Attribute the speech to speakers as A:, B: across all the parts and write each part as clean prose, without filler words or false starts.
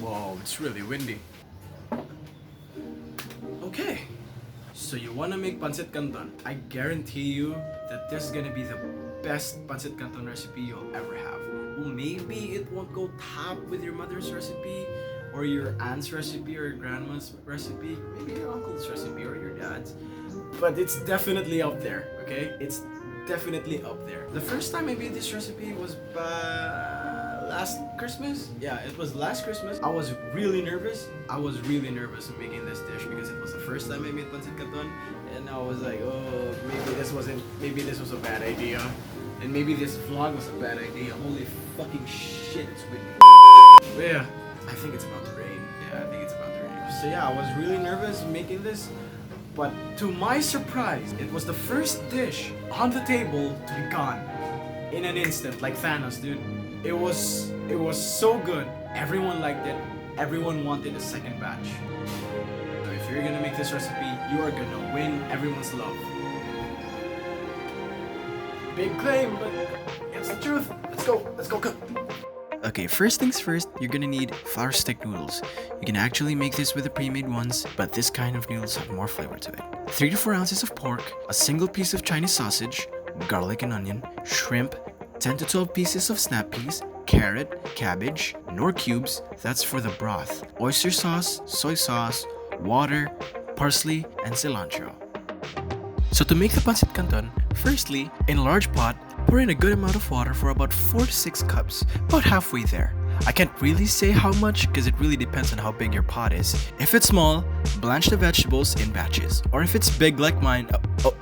A: Whoa, it's really windy. Okay, so you wanna make Pancit Canton. I guarantee you that this is gonna be the best Pancit Canton recipe you'll ever have. Well, maybe it won't go top with your mother's recipe, or your aunt's recipe, or your grandma's recipe, maybe your uncle's recipe, or your dad's. But it's definitely up there, okay? It's definitely up there. The first time I made this recipe was last Christmas. Yeah, it was last Christmas. I was really nervous. In making this dish because it was the first time I made Pancit Canton, and I was like, oh, maybe this was a bad idea, and maybe this vlog was a bad idea. Holy fucking shit, it's windy. But yeah, I think it's about to rain. So yeah, I was really nervous making this. But to my surprise, it was the first dish on the table to be gone in an instant, like Thanos, dude. It was so good. Everyone liked it. Everyone wanted a second batch. So if you're gonna make this recipe, you are gonna win everyone's love. Big claim, but it's the truth. Let's go cook. Okay, first things first, you're gonna need flour stick noodles. You can actually make this with the pre-made ones, but this kind of noodles have more flavor to it. 3 to 4 ounces of pork, a single piece of Chinese sausage, garlic and onion, shrimp, 10 to 12 pieces of snap peas, carrot, cabbage, KNORR cubes, that's for the broth, oyster sauce, soy sauce, water, parsley, and cilantro. So to make the Pancit Canton, firstly, in a large pot, pour in a good amount of water for about 4 to 6 cups, about halfway there. I can't really say how much because it really depends on how big your pot is. If it's small, blanch the vegetables in batches. Or if it's big like mine,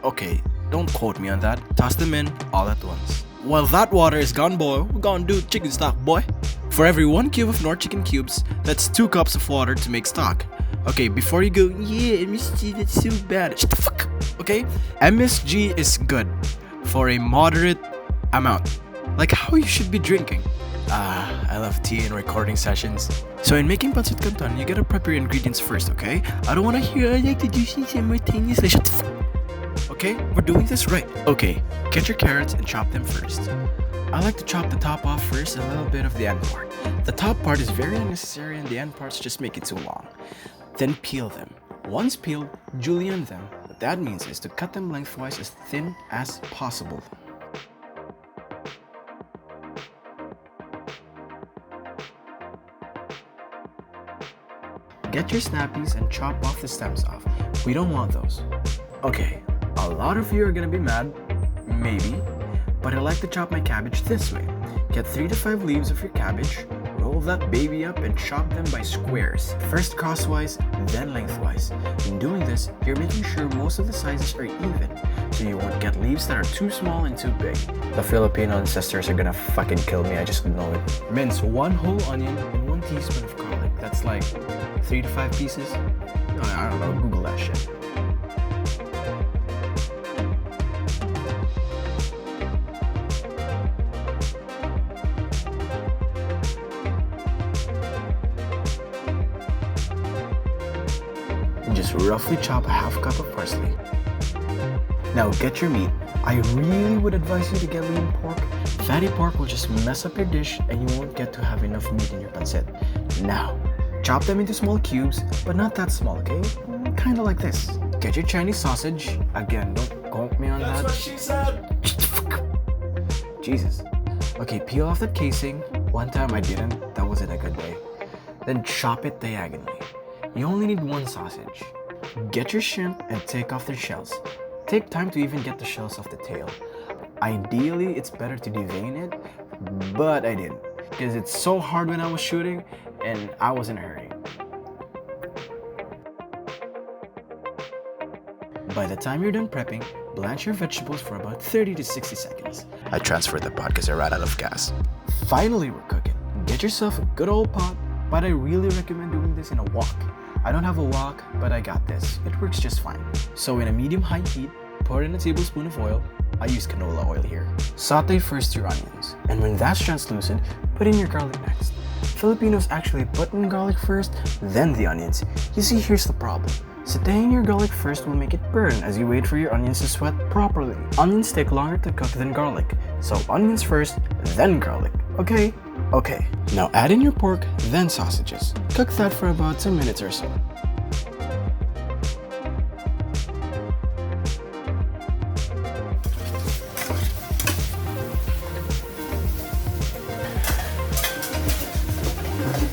A: okay, don't quote me on that. Toss them in all at once. While that water is gone boil, we're gonna do chicken stock, boy. For every 1 cube of KNORR chicken cubes, that's 2 cups of water to make stock. Okay, before you go, yeah, MSG, that's so bad. Shut the fuck. Okay, MSG is good for a moderate amount, like how you should be drinking. I love tea in recording sessions. So in making Pancit Canton, you gotta prep your ingredients first, okay? I don't wanna hear I like to do things simultaneously. Shut the fuck. Okay, we're doing this right. Okay, get your carrots and chop them first. I like to chop the top off first and a little bit of the end part. The top part is very unnecessary and the end parts just make it too long. Then peel them. Once peeled, julienne them. What that means is to cut them lengthwise as thin as possible. Get your snappies and chop off the stems off. We don't want those. Okay, a lot of you are gonna be mad, maybe, but I like to chop my cabbage this way. Get 3 to 5 leaves of your cabbage, roll that baby up and chop them by squares. First crosswise, then lengthwise. In doing this, you're making sure most of the sizes are even, so you won't get leaves that are too small and too big. The Filipino ancestors are gonna fucking kill me, I just know it. Mince 1 whole onion and 1 teaspoon of garlic. That's like 3 to 5 pieces? I don't know, Google that shit. Just roughly chop a half cup of parsley. Now get your meat. I really would advise you to get lean pork. Fatty pork will just mess up your dish and you won't get to have enough meat in your pancit. Now, chop them into small cubes, but not that small, okay? Kinda like this. Get your Chinese sausage. Again, don't quote me on that.
B: That's what she said!
A: Jesus. Okay, peel off that casing. One time I didn't. That wasn't a good day. Then chop it diagonally. You only need 1 sausage. Get your shrimp and take off their shells. Take time to even get the shells off the tail. Ideally, it's better to devein it, but I didn't. Because it's so hard when I was shooting, and I was in a hurry. By the time you're done prepping, blanch your vegetables for about 30 to 60 seconds. I transferred the pot because I ran out of gas. Finally, we're cooking. Get yourself a good old pot, but I really recommend doing this in a wok. I don't have a wok, but I got this. It works just fine. So in a medium-high heat, pour in a tablespoon of oil. I use canola oil here. Saute first your onions, and when that's translucent, put in your garlic next. Filipinos actually put in garlic first, then the onions. You see, here's the problem. Sauteing your garlic first will make it burn as you wait for your onions to sweat properly. Onions take longer to cook than garlic, so onions first, then garlic. Okay, Okay, now add in your pork, then sausages. Cook that for about 2 minutes or so.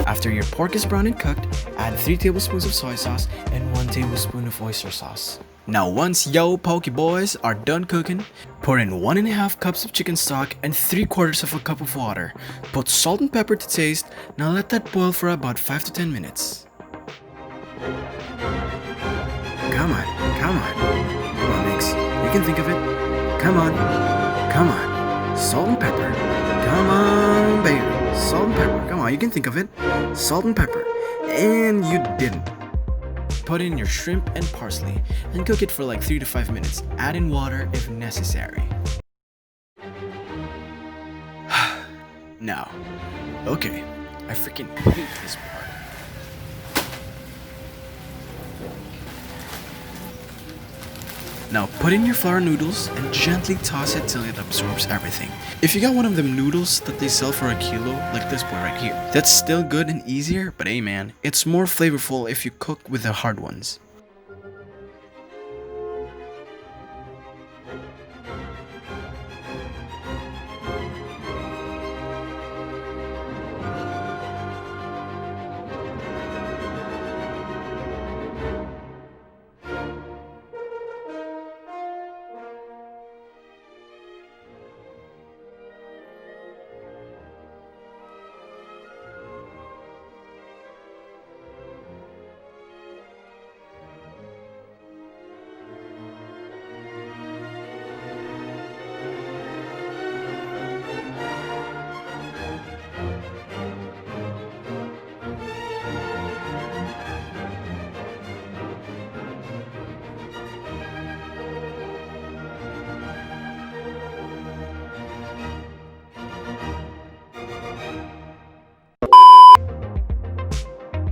A: After your pork is brown and cooked, add 3 tablespoons of soy sauce and 1 tablespoon of oyster sauce. Now once yo pokey boys are done cooking, pour in 1.5 cups of chicken stock and 3/4 of a cup of water. Put salt and pepper to taste. Now let that boil for about 5 to 10 minutes. Come on, come on. Come on, Mix. You can think of it. Come on, come on. Salt and pepper. Come on, baby. Salt and pepper. Come on, you can think of it. Salt and pepper. And you didn't. Put in your shrimp and parsley and cook it for like 3 to 5 minutes. Add in water if necessary. Now, okay, I freaking hate this part. Now put in your flour noodles and gently toss it till it absorbs everything. If you got one of them noodles that they sell for a kilo, like this boy right here, that's still good and easier, but hey man, it's more flavorful if you cook with the hard ones.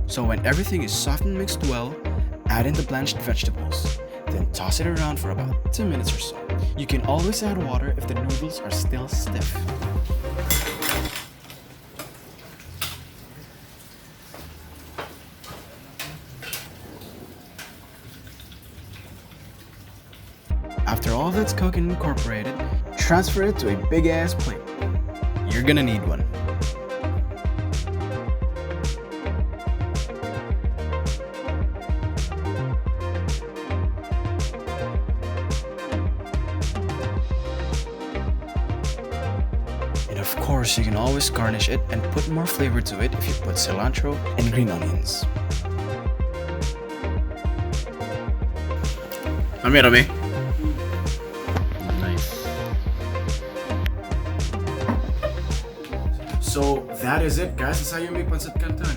A: So when everything is soft and mixed well, add in the blanched vegetables. Then toss it around for about 2 minutes or so. You can always add water if the noodles are still stiff. After all that's cooked and incorporated, transfer it to a big ass plate. You're gonna need one. And of course, you can always garnish it and put more flavor to it if you put cilantro and green onions. Rami. Nice. So that is it, guys. That's how you make Pancit Canton.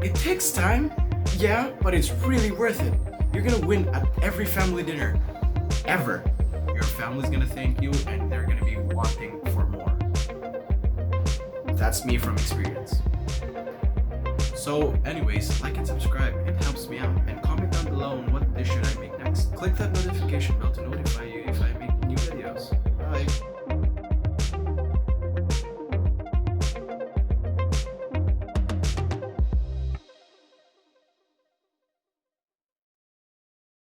A: It takes time, yeah, but it's really worth it. You're gonna win at every family dinner, ever. Your family's gonna thank you and they're gonna be wanting for more. That's me from experience. So anyways, like and subscribe, it helps me out, and comment down below on what dish should I make next. Click that notification bell to notify you if I make new